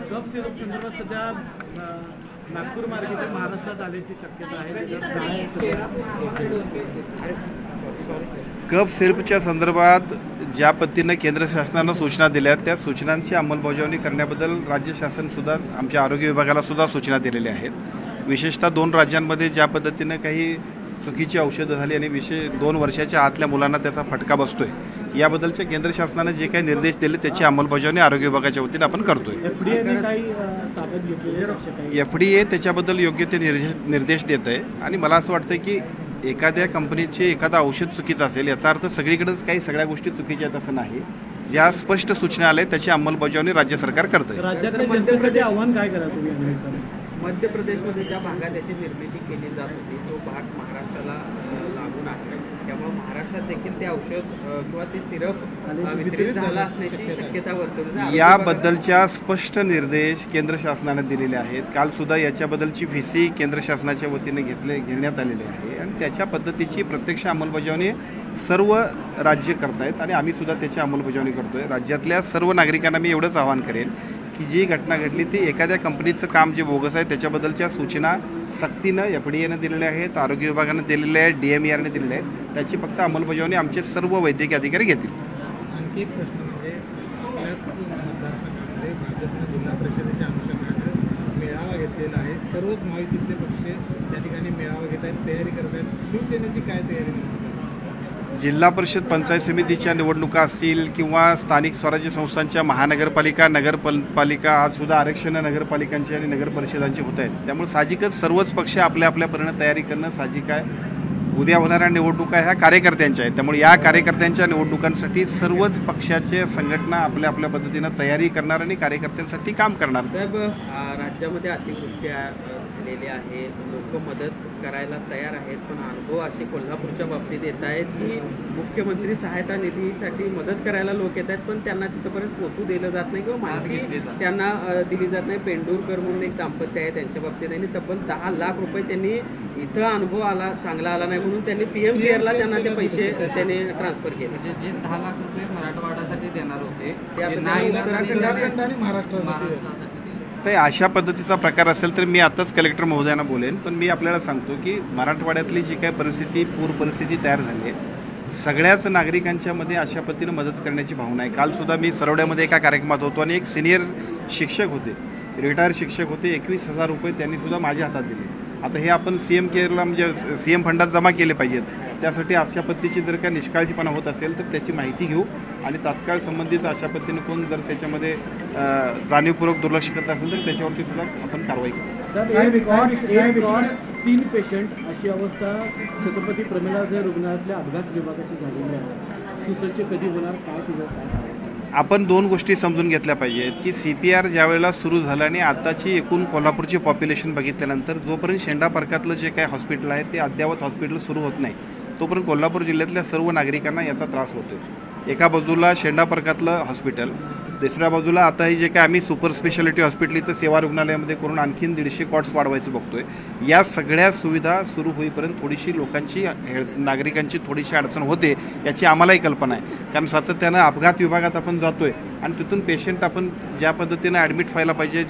Cup syrup संदर्भात सध्या नागपूर मार्गे ते महाराष्ट्रात आल्याची शक्यता आहे. कप सिरपच्या संदर्भात ज्या पद्धतीनं केंद्र शासनानं सूचना दिल्या त्या सूचनांची अंमलबजावणी करण्याबद्दल राज्य शासनसुद्धा आमच्या आरोग्य विभागाला सुद्धा सूचना दिलेल्या आहेत. विशेषतः 2 राज्यांमध्ये ज्या पद्धतीनं काही चुकीची औषधं झाली आणि 2 वर्षाच्या आतल्या मुलांना त्याचा फटका बसतोय, याबद्दलच्या केंद्र शासनाने जे काही निर्देश दिले त्याची अंमलबजावणी आरोग्य विभागाच्या वतीने आपण करतोय. FDA त्याच्याबद्दल योग्य ते निर्देश देत आहे आणि मला असं वाटतं की एखाद्या कंपनीचे एखादा औषध चुकीचं असेल याचा अर्थ सगळीकडेच काही सगळ्या गोष्टी चुकीच्या आहेत असं नाही. ज्या स्पष्ट सूचना आल्या त्याची अंमलबजावणी राज्य सरकार करतं. राज्यातल्या जनतेसाठी आव्हान काय करा तुम्ही? मध्य प्रदेशमध्ये ज्या भागात याची निर्मिती केली जात होती तो भाग महाराष्ट्राला लागून आहे, त्यामुळे महाराष्ट्रात देखील ते औषध किंवा ते सिरप वितरित झालं असण्याची शक्यता वर्तवली. याबद्दलच्या स्पष्ट निर्देश केंद्र शासनाने दिलेले आहेत. काल सुद्धा याच्याबद्दलची VC केंद्र शासनाच्या वतीने घेण्यात आलेली आहे आणि त्याच्या पद्धतीची प्रत्यक्ष अंमलबजावणी सर्व राज्य करतायत आणि आम्ही सुद्धा त्याची अंमलबजावणी करतोय. राज्यातल्या सर्व नागरिकांना मी एवढंच आवाहन करेन की जी घटना घडली ती एखाद्या कंपनीचं काम जे बोगस आहे त्याच्याबद्दलच्या सूचना सक्तीनं FDAनं दिलेल्या आहेत, आरोग्य विभागानं दिलेल्या आहेत, DMERने दिलेल्या आहेत. त्याची फक्त अंमलबजावणी आमचे सर्व वैद्यकीय अधिकारी घेतील. आणखी एक प्रश्न म्हणजे आपल्याच मतदारसंघामध्ये भाजपनं जिल्हा परिषदेच्या अनुषंगाने मेळावा घेतलेला आहे. सर्वच महायुतीतले पक्ष त्या ठिकाणी मेळावा घेत आहेत, तयारी करत आहेत. शिवसेनेची काय तयारी? जिल्हा परिषद पंचायत समितीच्या निवडणुका असतील किंवा स्थानिक स्वराज्य संस्थांच्या महानगरपालिका नगरपालिका आज सुद्धा आरक्षण नगरपालिकांची आणि नगरपरिषदांची होत आहेत. त्यामुळे साहजिकच सर्वच पक्ष आपल्या आपल्यापर्यंत तयारी करणं साहजिक आहे. उद्या होणाऱ्या निवडणुका ह्या कार्यकर्त्यांच्या आहेत, त्यामुळे या कार्यकर्त्यांच्या निवडणुकांसाठी सर्वच पक्षाचे संघटना आपल्या आपल्या पद्धतीनं तयारी करणार आणि कार्यकर्त्यांसाठी काम करणार. साहेब, राज्यामध्ये अतिवृष्टी झालेली आहे, लोक मदत करायला तयार आहेत, पण अनुभव असे कोल्हापूरच्या बाबतीत येत आहेत की मुख्यमंत्री सहायता निधीसाठी मदत करायला लोक येत आहेत पण त्यांना तिथंपर्यंत पोहोचू दिलं जात नाही किंवा माहिती त्यांना दिली जात नाही. पेंडूरकर म्हणून एक दाम्पत्य आहे, त्यांच्या बाबतीत त्यांनी तब्बल 10 लाख रुपये त्यांनी इथं अनुभव चांगला आला नाही म्हणून त्यांनी PM केअरला त्यांना ते पैसे त्यांनी ट्रान्सफर केले. म्हणजे जे 10 लाख रुपये मराठवाड्यासाठी देणार होते उत्तराखंड आणि महाराष्ट्रासाठी. तर अशा पद्धतीचा प्रकार असेल तर मी आताच कलेक्टर महोदयांना बोलेन, पण मी आपल्याला सांगतो की मराठवाड्यातली जी काही परिस्थिती पूर परिस्थिती तयार झाली आहे सगळ्याच नागरिकांच्यामध्ये अशा पद्धतीनं मदत करण्याची भावना आहे. कालसुद्धा मी सरवड्यामध्ये एका कार्यक्रमात होतो आणि एक सिनियर शिक्षक होते, रिटायर शिक्षक होते, 21,000 रुपये त्यांनीसुद्धा माझ्या हातात दिले. आता हे आपण CM केअरला म्हणजे CM फंडात जमा केले पाहिजेत. त्यासाठी अशा पद्धतीची जर का निष्काळजीपणा होत असेल तर त्याची माहिती घेऊ आणि तात्काळ संबंधित अशा पद्धतीने कोण जर त्याच्यामध्ये जाणीवपूर्वक दुर्लक्ष करत असेल तर त्याच्यावरती सुद्धा आपण कारवाई करू. 3 पेशंट अशी अवस्था छत्रपती प्रमिलाजय रुग्णालयातल्या अपघात विभागाची झालेली आहे. सुसज्ज कधी होणार, काय तुझं काय? आपण 2 गोष्टी समजून घेतल्या पाहिजेत की CPR ज्या वेळेला सुरू झालं आणि आताची एकूण कोल्हापूरची पॉप्युलेशन बघितल्यानंतर जोपर्यंत शेंडा पार्कातलं जे काही हॉस्पिटल आहे ते अद्ययावत हॉस्पिटल सुरू होत नाही तोपर्यंत कोल्हापूर जिल्ह्यातल्या सर्व नागरिकांना याचा त्रास होतो. एका बाजूला शेंडा पार्कातलं हॉस्पिटल, दुसऱ्या बाजूला आताही जे काय आम्ही सुपर स्पेशालिटी हॉस्पिटल इथं सेवा रुग्णालयामध्ये करून आणखीन 150 कॉट्स वाढवायचं बघतोय. या सगळ्या सुविधा सुरू होईपर्यंत थोडीशी लोकांची नागरिकांची थोडीशी अडचण होते याची आम्हालाही कल्पना आहे. कारण सातत्यानं अपघात विभागात आपण जातोय आणि तिथून पेशंट आपण ज्या पद्धतीनं ॲडमिट व्हायला पाहिजे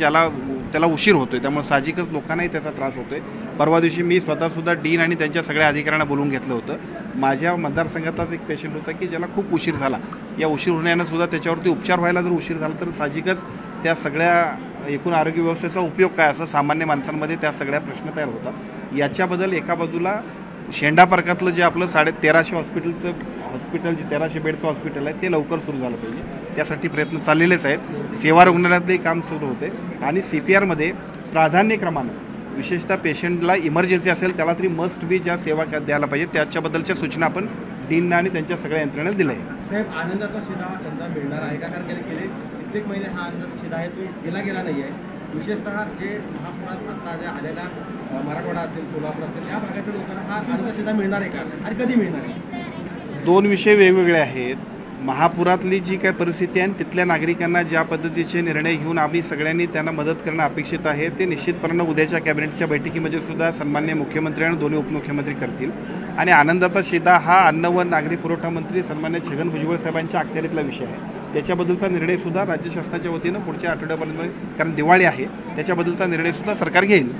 त्याला उशीर होतोय, त्यामुळे साहजिकच लोकांनाही त्याचा त्रास होतोय. परवा दिवशी मी स्वतःसुद्धा डीन आणि त्यांच्या सगळ्या अधिकाऱ्यांना बोलवून घेतलं होतं. माझ्या मतदारसंघातलाच एक पेशंट होता की ज्याला खूप उशीर झाला. या उशीर होण्यानं सुद्धा त्याच्यावरती उपचार व्हायला जर उशीर झाला तर साहजिकच त्या सगळ्या एकूण आरोग्य व्यवस्थेचा उपयोग काय असं सामान्य माणसांमध्ये त्या सगळ्या प्रश्न तयार होतात. याच्याबद्दल एका बाजूला शेंडा पार्कातलं जे आपलं 1350 हॉस्पिटल जे 1300 बेडचं हॉस्पिटल आहे ते लवकर सुरू झालं पाहिजे, त्यासाठी प्रयत्न चाललेलेच आहेत. सेवा रुग्णालयातही काम सुरू होते आणि CPRमध्ये प्राधान्यक्रमानं विशेषतः पेशंटला इमर्जन्सी असेल त्याला तरी मस्ट बी ज्या सेवा द्यायला पाहिजे त्याच्याबद्दलच्या सूचना आपण डीनना आणि त्यांच्या सगळ्या यंत्रणेला दिल्या आहेत. आनंदाचा शिधा यंदा मिळणार आहे का? कारण गेले कित्येक महिने हा आनंदाचा शिधा आहे तो गेला नाही आहे. विशेषतः जे महापुरात आता ज्या आलेल्या मराठवाडा असेल, सोलापूर असेल या भागातील लोकांना हा आनंदाचा शिधा मिळणार आहे का आणि कधी मिळणार आहे? 2 विषय वेगवेगळे आहेत. महापुरातली जी काय परिस्थिती आहे आणि तिथल्या नागरिकांना ज्या पद्धतीचे निर्णय घेऊन आम्ही सगळ्यांनी त्यांना मदत करणं अपेक्षित आहे ते निश्चितपणे उद्याच्या कॅबिनेटच्या बैठकीमध्ये सुद्धा सन्माननीय मुख्यमंत्री आणि दोन्ही उपमुख्यमंत्री करतील. आणि आनंदाचा शिधा हा अन्न व नागरी पुरवठा मंत्री सन्माननीय छगन भुजबळ साहेबांच्या अखत्यारीतला विषय आहे. त्याच्याबद्दलचा निर्णयसुद्धा राज्य शासनाच्या वतीनं पुढच्या आठवड्यापर्यंत, कारण दिवाळी आहे, त्याच्याबद्दलचा निर्णयसुद्धा सरकार घेईल.